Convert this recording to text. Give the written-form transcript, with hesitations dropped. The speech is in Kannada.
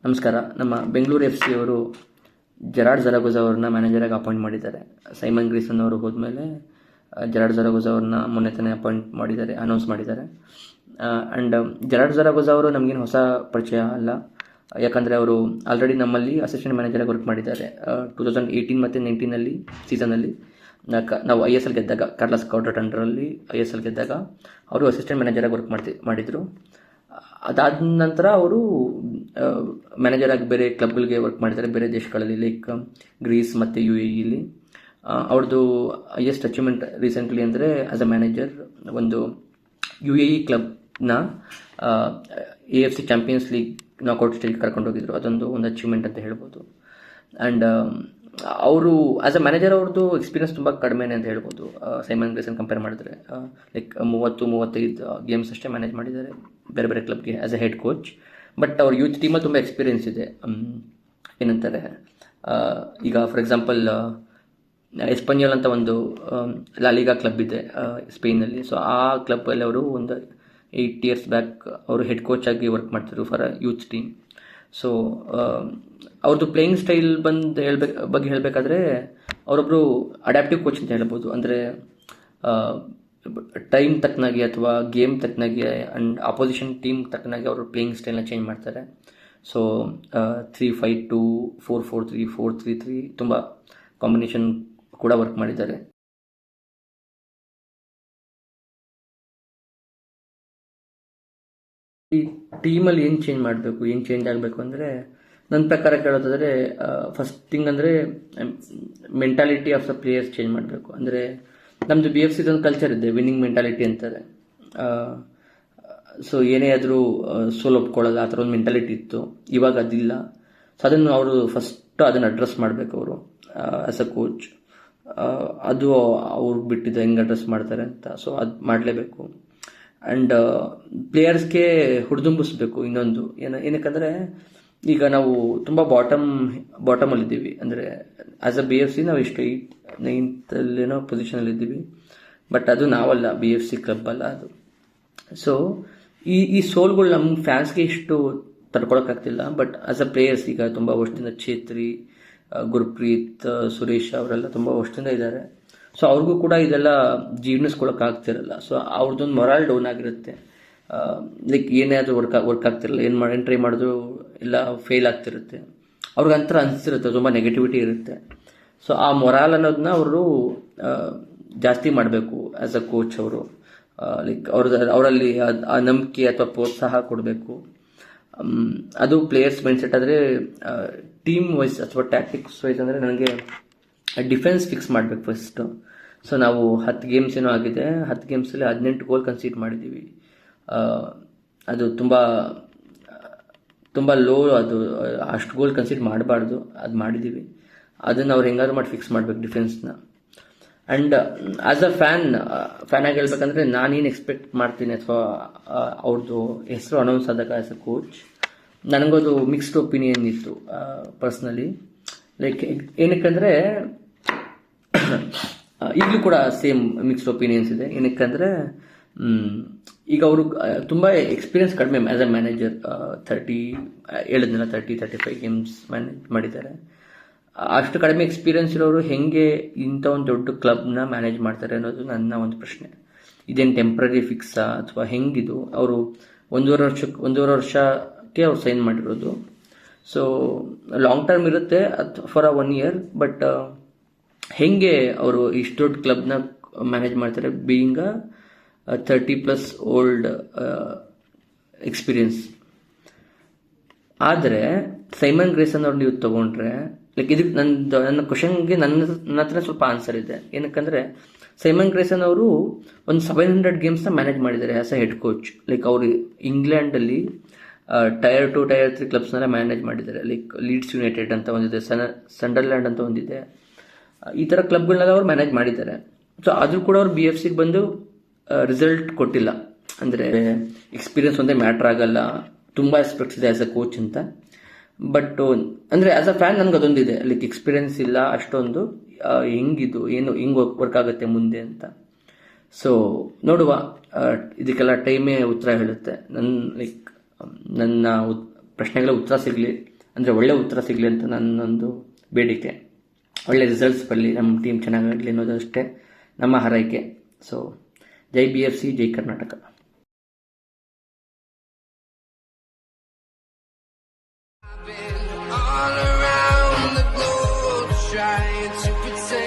ನಮಸ್ಕಾರ. ನಮ್ಮ ಬೆಂಗಳೂರು ಎಫ್ ಸಿ ಅವರು ಜೆರಾರ್ಡ್ ಝರಗೋಜ ಅವ್ರನ್ನ ಮ್ಯಾನೇಜರಾಗಿ ಅಪಾಯಿಂಟ್ ಮಾಡಿದ್ದಾರೆ. ಸೈಮನ್ ಗ್ರೀಸನ್ ಅವರು ಹೋದ್ಮೇಲೆ ಜೆರಾರ್ಡ್ ಝರಗೋಜ ಅವ್ರನ್ನ ಮೊನ್ನೆ ತಾನೇ ಅಪಾಯಿಂಟ್ ಮಾಡಿದ್ದಾರೆ, ಅನೌನ್ಸ್ ಮಾಡಿದ್ದಾರೆ. ಆ್ಯಂಡ್ ಜೆರಾರ್ಡ್ ಝರಗೋಜ ಅವರು ನಮಗೇನು ಹೊಸ ಪರಿಚಯ ಅಲ್ಲ, ಯಾಕಂದರೆ ಅವರು ಆಲ್ರೆಡಿ ನಮ್ಮಲ್ಲಿ ಅಸಿಸ್ಟೆಂಟ್ ಮ್ಯಾನೇಜರಾಗಿ ವರ್ಕ್ ಮಾಡಿದ್ದಾರೆ. 2018 ಮತ್ತು 19 ಸೀಸನಲ್ಲಿ ನಾವು ISL ಗೆದ್ದಾಗ, ಕಾರ್ಲಸ್ ಕೌಡ್ರಟ್ ಅಂಡರಲ್ಲಿ ISL ಗೆದ್ದಾಗ ಅವರು ಅಸಿಸ್ಟೆಂಟ್ ಮ್ಯಾನೇಜರಾಗಿ ವರ್ಕ್ ಮಾಡಿದರು. ಅದಾದ ನಂತರ ಅವರು ಮ್ಯಾನೇಜರ್ ಆಗಿ ಬೇರೆ ಕ್ಲಬ್ಗಳಿಗೆ ವರ್ಕ್ ಮಾಡಿದ್ದಾರೆ, ಬೇರೆ ದೇಶಗಳಲ್ಲಿ, ಲೈಕ್ ಗ್ರೀಸ್ ಮತ್ತು UAE. ಅವ್ರದ್ದು ಹೈಯೆಸ್ಟ್ ಅಚೀವ್ಮೆಂಟ್ ರೀಸೆಂಟ್ಲಿ ಅಂದರೆ ಆಸ್ ಅ ಮ್ಯಾನೇಜರ್ ಒಂದು UAE ಕ್ಲಬ್ನ AFC champions league knockout stage ಕರ್ಕೊಂಡೋಗಿದ್ರು. ಅದೊಂದು ಅಚೀವ್ಮೆಂಟ್ ಅಂತ ಹೇಳ್ಬೋದು. ಆ್ಯಂಡ್ ಅವರು ಆಸ್ ಅ ಮ್ಯಾನೇಜರ್ ಅವ್ರದ್ದು ಎಕ್ಸ್ಪೀರಿಯನ್ಸ್ ತುಂಬ ಕಡಿಮೆನೇ ಅಂತ ಹೇಳ್ಬೋದು. ಸೈಮನ್ ಗ್ರೇಸನ್ ಕಂಪೇರ್ ಮಾಡಿದ್ರೆ ಲೈಕ್ 30-35 ಗೇಮ್ಸ್ ಅಷ್ಟೇ ಮ್ಯಾನೇಜ್ ಮಾಡಿದ್ದಾರೆ ಬೇರೆ ಬೇರೆ ಕ್ಲಬ್ಗೆ as a head coach. But ಅವ್ರ ಯೂತ್ ಟೀಮಲ್ಲಿ ತುಂಬ ಎಕ್ಸ್ಪೀರಿಯನ್ಸ್ ಇದೆ. ಏನಂತಾರೆ, ಈಗ ಫಾರ್ ಎಕ್ಸಾಂಪಲ್ ಎಸ್ಪನ್ಯೋಲ್ ಅಂತ ಒಂದು ಲಾಲಿಗಾ ಕ್ಲಬ್ ಇದೆ ಸ್ಪೇನಲ್ಲಿ. ಸೊ ಆ ಕ್ಲಬ್ಬಲ್ಲಿ ಅವರು ಒಂದು 8 years ಬ್ಯಾಕ್ ಅವರು ಹೆಡ್ ಕೋಚ್ ಆಗಿ ವರ್ಕ್ ಮಾಡ್ತಿದ್ರು ಫಾರ್ ಯೂತ್ ಟೀಮ್. ಸೊ ಅವ್ರದ್ದು ಪ್ಲೇಯಿಂಗ್ ಸ್ಟೈಲ್ ಬಗ್ಗೆ ಹೇಳಬೇಕಾದ್ರೆ ಅವರೊಬ್ಬರು ಅಡ್ಯಾಪ್ಟಿವ್ ಕೋಚ್ ಅಂತ ಹೇಳ್ಬೋದು. ಅಂದರೆ ಟೈಮ್ ತಕ್ಕನಾಗಿ ಅಥವಾ ಗೇಮ್ ತಕ್ಕನಾಗಿ ಆ್ಯಂಡ್ ಅಪೋಸಿಷನ್ ಟೀಮ್ ತಕ್ಕನಾಗಿ ಅವರು ಪ್ಲೇಯಿಂಗ್ ಸ್ಟೈಲ್ನ ಚೇಂಜ್ ಮಾಡ್ತಾರೆ. ಸೊ 3-5-2, 4-4-3, 4-3-3 ತುಂಬ ಕಾಂಬಿನೇಷನ್ ಕೂಡ ವರ್ಕ್ ಮಾಡಿದ್ದಾರೆ. ಈ ಟೀಮಲ್ಲಿ ಏನು ಚೇಂಜ್ ಆಗಬೇಕು ಅಂದರೆ ನನ್ನ ಪ್ರಕಾರ ಕೇಳೋದಾದರೆ ಫಸ್ಟ್ ಥಿಂಗ್ ಅಂದರೆ mentality of the players change ಮಾಡಬೇಕು. ಅಂದರೆ ನಮ್ಮದು BFC ಒಂದು ಕಲ್ಚರ್ ಇದೆ, ವಿನ್ನಿಂಗ್ ಮೆಂಟಾಲಿಟಿ ಅಂತಾರೆ. ಸೊ ಏನೇ ಆದರೂ ಸೋಲು ಒಪ್ಕೊಳ್ಳೋದು, ಆ ಥರ ಒಂದು ಮೆಂಟಾಲಿಟಿ ಇತ್ತು. ಇವಾಗ ಅದಿಲ್ಲ. ಸೊ ಅದನ್ನು ಅವರು ಫಸ್ಟ್ ಅದನ್ನು ಅಡ್ರೆಸ್ ಮಾಡಬೇಕು ಅವರು ಆ್ಯಸ್ ಅ ಕೋಚ್. ಅದು ಅವ್ರಿಗೆ ಬಿಟ್ಟಿದೆ ಹೆಂಗೆ ಅಡ್ರೆಸ್ ಮಾಡ್ತಾರೆ ಅಂತ. ಸೊ ಅದು ಮಾಡಲೇಬೇಕು. ಆ್ಯಂಡ್ ಪ್ಲೇಯರ್ಸ್ಗೆ ಹುರಿದುಂಬಿಸ್ಬೇಕು. ಇನ್ನೊಂದು ಏನಕ್ಕಂದರೆ ಈಗ ನಾವು ತುಂಬ ಬಾಟಮಲ್ಲಿದ್ದೀವಿ. ಅಂದರೆ ಆ್ಯಸ್ ಅ BFC ನಾವು ಇಷ್ಟು 9th ಪೊಸಿಷನಲ್ಲಿದ್ದೀವಿ. ಬಟ್ ಅದು ನಾವಲ್ಲ, BFC ಕ್ಲಬ್ ಅಲ್ಲ ಅದು. ಸೊ ಈ ಸೋಲ್ಗಳು ನಮ್ಮ ಫ್ಯಾನ್ಸ್ಗೆ ಇಷ್ಟು ತಡ್ಕೊಳಕ್ಕಾಗ್ತಿಲ್ಲ. ಬಟ್ ಆಸ್ ಅ ಪ್ಲೇಯರ್ಸ್ ಈಗ ತುಂಬ ವರ್ಷದಿಂದ ಛೇತ್ರಿ, ಗುರ್ಪ್ರೀತ್, ಸುರೇಶ್ ಅವರೆಲ್ಲ ತುಂಬ ವರ್ಷದಿಂದ ಇದ್ದಾರೆ. ಸೊ ಅವ್ರಿಗೂ ಕೂಡ ಇದೆಲ್ಲ ಜೀರ್ಣಿಸ್ಕೊಳಕ್ಕಾಗ್ತಿರಲ್ಲ. ಸೊ ಅವ್ರದ್ದೊಂದು ಮೊರಾಲ್ ಡೌನ್ ಆಗಿರುತ್ತೆ. ಲೈಕ್ ಏನೇ ಆದರೂ ವರ್ಕ್ ಆಗ್ತಿರಲ್ಲ, ಏನು ಟ್ರೈ ಮಾಡಿದ್ರು ಎಲ್ಲ ಫೇಲ್ ಆಗ್ತಿರುತ್ತೆ. ಅವ್ರಿಗಂತರ ಅನಿಸ್ತಿರುತ್ತೆ, ತುಂಬ ನೆಗೆಟಿವಿಟಿ ಇರುತ್ತೆ. ಸೊ ಆ ಮೊರಾಲ್ ಅನ್ನೋದನ್ನ ಅವರು ಜಾಸ್ತಿ ಮಾಡಬೇಕು ಆ್ಯಸ್ ಅ ಕೋಚ್ ಅವರು. ಲೈಕ್ ಅವರಲ್ಲಿ ಆ ನಂಬಿಕೆ ಅಥವಾ ಪ್ರೋತ್ಸಾಹ ಕೊಡಬೇಕು. ಅದು ಪ್ಲೇಯರ್ಸ್ ಮೈಂಡ್ಸೆಟ್. ಆದರೆ ಟೀಮ್ ವೈಸ್ ಅಥವಾ ಟ್ಯಾಕ್ಟಿಕ್ಸ್ ವೈಸ್ ಅಂದರೆ ನನಗೆ ಡಿಫೆನ್ಸ್ ಫಿಕ್ಸ್ ಮಾಡಬೇಕು ಫಸ್ಟು. ಸೊ ನಾವು 10 ಗೇಮ್ಸ್ ಏನೋ ಆಗಿದೆ, 10 ಗೇಮ್ಸಲ್ಲಿ 18 ಗೋಲ್ ಕನ್ಸೀಡ್ ಮಾಡಿದ್ದೀವಿ. ಅದು ತುಂಬ ಲೋ. ಅದು ಅಷ್ಟು ಗೋಲ್ ಕನ್ಸಿಡರ್ ಮಾಡಬಾರ್ದು, ಅದು ಮಾಡಿದ್ದೀವಿ. ಅದನ್ನು ಅವ್ರು ಹೆಂಗಾದ್ರು ಮಾಡಿ ಫಿಕ್ಸ್ ಮಾಡಬೇಕು ಡಿಫೆನ್ಸ್ನ. ಆ್ಯಂಡ್ ಆ್ಯಸ್ ಅ ಫ್ಯಾನ್ ಆಗಿ ಹೇಳ್ಬೇಕಂದ್ರೆ ನಾನೇನು ಎಕ್ಸ್ಪೆಕ್ಟ್ ಮಾಡ್ತೀನಿ, ಅಥವಾ ಅವ್ರದ್ದು ಹೆಸರು ಅನೌನ್ಸ್ ಆದಾಗ ಆ್ಯಸ್ ಅ ಕೋಚ್ ನನಗದು ಮಿಕ್ಸ್ಡ್ ಒಪಿನಿಯನ್ ಇತ್ತು ಪರ್ಸ್ನಲಿ. ಲೈಕ್ ಏನಕ್ಕಂದರೆ ಈಗಲೂ ಕೂಡ ಸೇಮ್ ಮಿಕ್ಸ್ಡ್ ಒಪಿನಿಯನ್ಸ್ ಇದೆ. ಏನಕ್ಕಂದರೆ ಈಗ ಅವರು ತುಂಬ ಎಕ್ಸ್ಪೀರಿಯನ್ಸ್ ಕಡಿಮೆ as a manager. 30-35 games manage ಮಾಡಿದ್ದಾರೆ. ಅಷ್ಟು ಕಡಿಮೆ ಎಕ್ಸ್ಪೀರಿಯನ್ಸ್ ಇರೋರು ಹೆಂಗೆ ಇಂಥ ಒಂದು ದೊಡ್ಡ ಕ್ಲಬ್ನ ಮ್ಯಾನೇಜ್ ಮಾಡ್ತಾರೆ ಅನ್ನೋದು ನನ್ನ ಒಂದು ಪ್ರಶ್ನೆ. ಇದೇನು ಟೆಂಪ್ರರಿ ಫಿಕ್ಸಾ ಅಥವಾ ಹೆಂಗಿದು? ಅವರು 1.5 ವರ್ಷಕ್ಕೆ ಅವ್ರು ಸೈನ್ ಮಾಡಿರೋದು. ಸೊ ಲಾಂಗ್ ಟರ್ಮ್ ಇರುತ್ತೆ ಫಾರ್ 1 year. ಬಟ್ ಹೆಂಗೆ ಅವರು ಇಷ್ಟು ದೊಡ್ಡ ಕ್ಲಬ್ನ ಮ್ಯಾನೇಜ್ ಮಾಡ್ತಾರೆ, ಬೀಯಿಂಗ್ 30+ ಓಲ್ಡ್ ಎಕ್ಸ್ಪೀರಿಯನ್ಸ್. ಆದರೆ ಸೈಮನ್ ಗ್ರೇಸನ್ ಅವ್ರು ನೀವು ತೊಗೊಂಡ್ರೆ, ಲೈಕ್ ಇದಕ್ಕೆ ನನ್ನ ಕ್ವಶನ್ಗೆ ನನ್ನ ಹತ್ರ ಸ್ವಲ್ಪ ಆನ್ಸರ್ ಇದೆ. ಏನಕ್ಕಂದರೆ ಸೈಮನ್ ಗ್ರೇಸನ್ ಅವರು ಒಂದು 700 ಗೇಮ್ಸ್ನ ಮ್ಯಾನೇಜ್ ಮಾಡಿದ್ದಾರೆ as a head coach. Like ಅವರು ಇಂಗ್ಲೆಂಡಲ್ಲಿ Tier 2, Tier 3 ಕ್ಲಬ್ಸ್ನೆಲ್ಲ ಮ್ಯಾನೇಜ್ ಮಾಡಿದ್ದಾರೆ. ಲೈಕ್ ಲೀಡ್ಸ್ ಯುನೈಟೆಡ್ ಅಂತ ಒಂದಿದೆ, ಸಂಡರ್ಲ್ಯಾಂಡ್ ಅಂತ ಒಂದಿದೆ. ಈ ಥರ ಕ್ಲಬ್ಗಳನ್ನೆಲ್ಲ ಅವ್ರು ಮ್ಯಾನೇಜ್ ಮಾಡಿದ್ದಾರೆ. ಸೊ ಆದರೂ ಕೂಡ ಅವ್ರು BFCಗೆ ಬಂದು ರಿಸಲ್ಟ್ ಕೊಟ್ಟಿಲ್ಲ. ಅಂದರೆ ಎಕ್ಸ್ಪೀರಿಯನ್ಸ್ ಒಂದೇ ಮ್ಯಾಟ್ರ್ ಆಗಲ್ಲ, ತುಂಬ ಎಕ್ಸ್ಪೆಕ್ಟ್ಸ್ ಇದೆ ಆ್ಯಸ್ ಅ ಕೋಚ್ ಅಂತ. ಬಟ್ ಅಂದರೆ ಆ್ಯಸ್ ಅ ಫ್ಯಾನ್ ನನಗೆ ಅದೊಂದಿದೆ, ಲೈಕ್ ಎಕ್ಸ್ಪೀರಿಯನ್ಸ್ ಇಲ್ಲ ಅಷ್ಟೊಂದು, ಹೆಂಗಿದು ಹೆಂಗೆ ವರ್ಕ್ ಆಗುತ್ತೆ ಮುಂದೆ ಅಂತ. ಸೊ ನೋಡುವ, ಇದಕ್ಕೆಲ್ಲ ಟೈಮೇ ಉತ್ತರ ಹೇಳುತ್ತೆ. ನನ್ನ ಪ್ರಶ್ನೆಗಳ ಉತ್ತರ ಸಿಗಲಿ. ಅಂದರೆ ಒಳ್ಳೆ ಉತ್ತರ ಸಿಗಲಿ ಅಂತ ನನ್ನೊಂದು ಬೇಡಿಕೆ. ಒಳ್ಳೆ ರಿಸಲ್ಟ್ಸ್ ಬರಲಿ, ನಮ್ಮ ಟೀಮ್ ಚೆನ್ನಾಗಾಗಲಿ ಅನ್ನೋದಷ್ಟೇ ನಮ್ಮ ಹಾರೈಕೆ. So Jai BFC, Jai Karnataka. All around the globe, trying to protect